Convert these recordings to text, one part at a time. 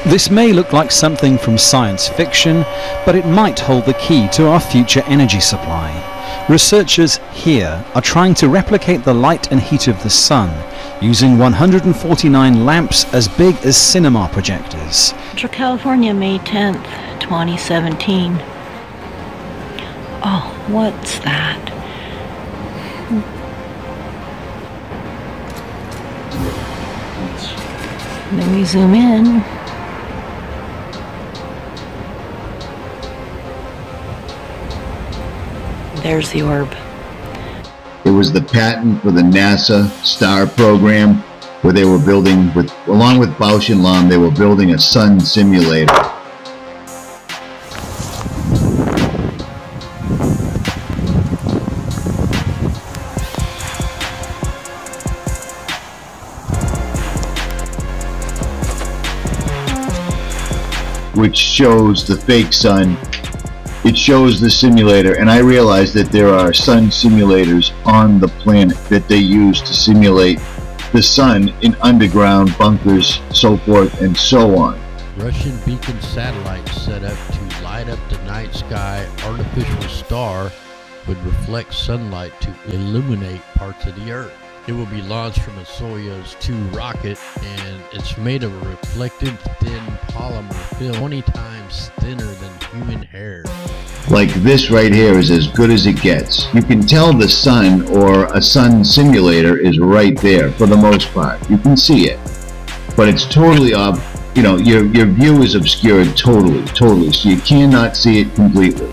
This may look like something from science fiction, but it might hold the key to our future energy supply. Researchers here are trying to replicate the light and heat of the sun using 149 lamps as big as cinema projectors. Central California, May 10th, 2017. Oh, what's that? Then we zoom in. There's the orb. It was the patent for the NASA STAR program, where they were building, along with Bausch and Lomb, they were building a sun simulator. Which shows the fake sun. It shows the simulator, and I realized that there are sun simulators on the planet that they use to simulate the sun in underground bunkers, so forth and so on. Russian beacon satellites set up to light up the night sky. Artificial star would reflect sunlight to illuminate parts of the Earth. It will be launched from a Soyuz 2 rocket, and it's made of a reflective thin polymer film 20 times thinner than human hair. Like this right here is as good as it gets. You can tell the sun or a sun simulator is right there for the most part. You can see it, but it's totally you know, your view is obscured totally, so you cannot see it completely.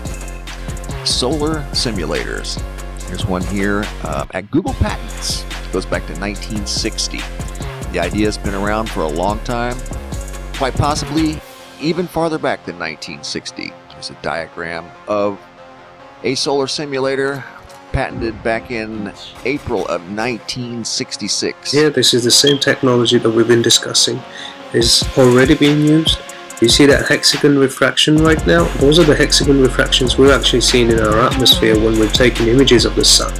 Solar simulators. Here's one here at Google Patents. It goes back to 1960. The idea has been around for a long time, quite possibly even farther back than 1960. There's a diagram of a solar simulator patented back in April of 1966. Yeah, this is the same technology that we've been discussing. It's already being used. You see that hexagon refraction right now? Those are the hexagon refractions we're actually seeing in our atmosphere when we're taking images of the sun.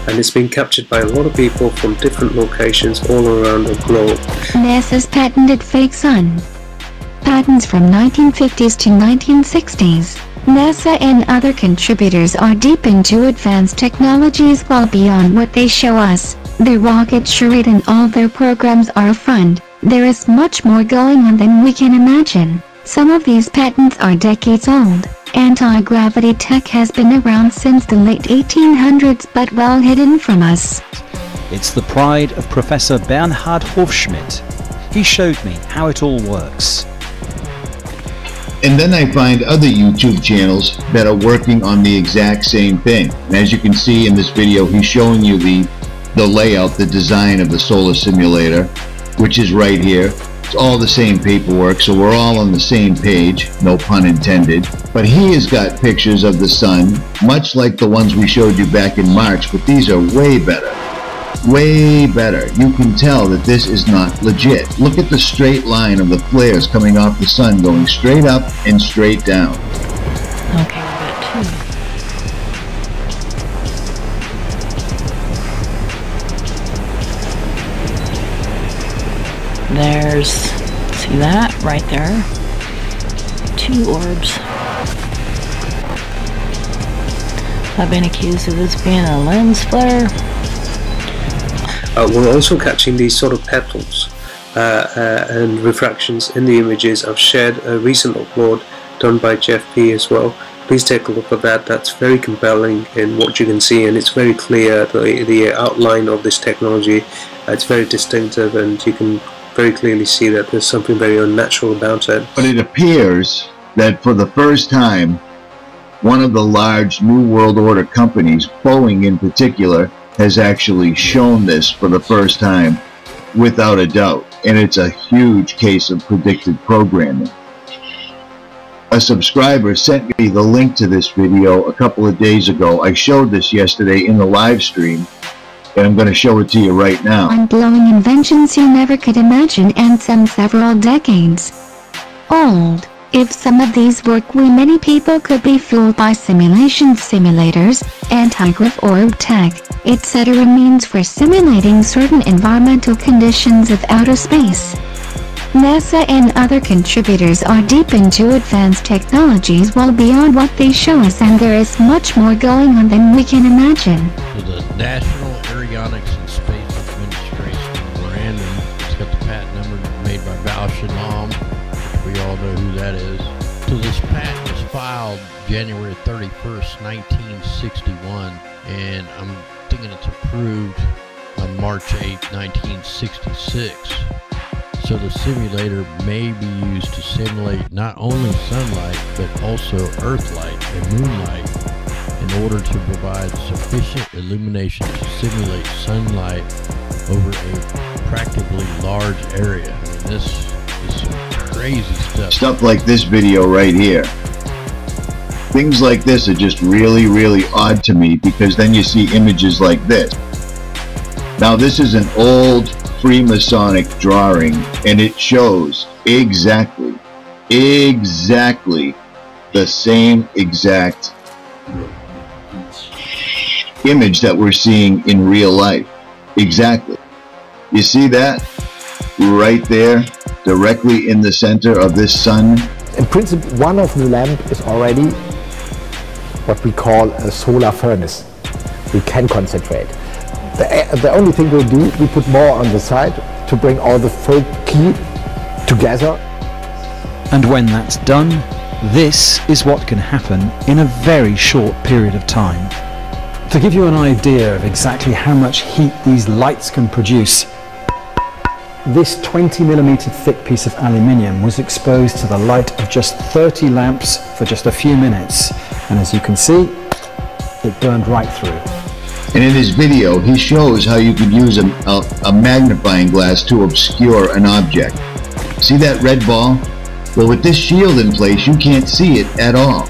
And it's been captured by a lot of people from different locations all around the globe. NASA's patented fake sun. Patents from 1950s to 1960s. NASA and other contributors are deep into advanced technologies well beyond what they show us. Their rocket charade and all their programs are a front. There is much more going on than we can imagine. Some of these patents are decades old. Anti-gravity tech has been around since the late 1800s but well hidden from us. It's the pride of Professor Bernhard Hofschmidt. He showed me how it all works. And then I find other YouTube channels that are working on the exact same thing. And as you can see in this video, he's showing you the layout, the design of the solar simulator, which is right here. It's all the same paperwork, so we're all on the same page, no pun intended. But he has got pictures of the sun, much like the ones we showed you back in March, but these are way better. Way better. You can tell that this is not legit. Look at the straight line of the flares coming off the sun, going straight up and straight down. Okay, we got two. There's, see that right there? Two orbs. I've been accused of this being a lens flare. We're also catching these sort of petals and refractions in the images. I've shared a recent upload done by Jeff P as well. Please take a look at that. That's very compelling in what you can see, and it's very clear, the outline of this technology. It's very distinctive, and you can very clearly see that there's something very unnatural about it. But it appears that for the first time, one of the large New World Order companies, Boeing in particular, has actually shown this for the first time without a doubt, and it's a huge case of predictive programming. A subscriber sent me the link to this video a couple of days ago. I showed this yesterday in the live stream, and I'm going to show it to you right now. Mind-blowing inventions you never could imagine, and some several decades old. If some of these work, many people could be fooled by simulation simulators, anti-grav orb tech, etc. means for simulating certain environmental conditions of outer space. NASA and other contributors are deep into advanced technologies well beyond what they show us, and there is much more going on than we can imagine. To the National Aeronautics and Space Administration, Random. It's got the patent number made by Bausch & Lomb. We all know who that is. So this patent was filed January 31st, 1961, and I'm thinking it's approved on March 8, 1966. So the simulator may be used to simulate not only sunlight, but also earthlight and moonlight in order to provide sufficient illumination to simulate sunlight over a practically large area. I mean, this is some crazy stuff. Stuff like this video right here. Things like this are just really, really odd to me, because then you see images like this. Now this is an old Freemasonic drawing, and it shows exactly the same exact image that we're seeing in real life. Exactly. You see that? Right there, directly in the center of this sun. In principle, one of the lamp is already what we call a solar furnace. We can concentrate. The only thing we do, we put more on the side to bring all the foci together. And when that's done, this is what can happen in a very short period of time. To give you an idea of exactly how much heat these lights can produce, this 20mm thick piece of aluminium was exposed to the light of just 30 lamps for just a few minutes, and as you can see, it burned right through. And in his video, he shows how you could use a magnifying glass to obscure an object. See that red ball? Well, with this shield in place, you can't see it at all.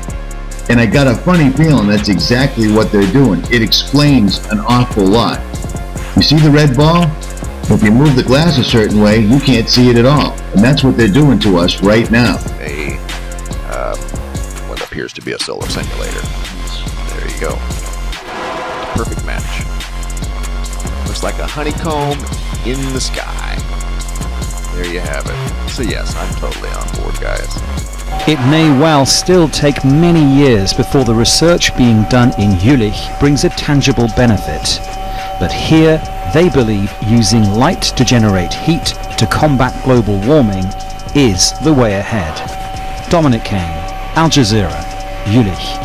And I got a funny feeling that's exactly what they're doing. It explains an awful lot. You see the red ball? If you move the glass a certain way, you can't see it at all. And that's what they're doing to us right now. What appears to be a solar simulator. There you go. Perfect match. Looks like a honeycomb in the sky. There you have it. So yes, I'm totally on board, guys. It may well still take many years before the research being done in Jülich brings a tangible benefit. But here, they believe using light to generate heat to combat global warming is the way ahead. Dominic Kane, Al Jazeera, Jülich.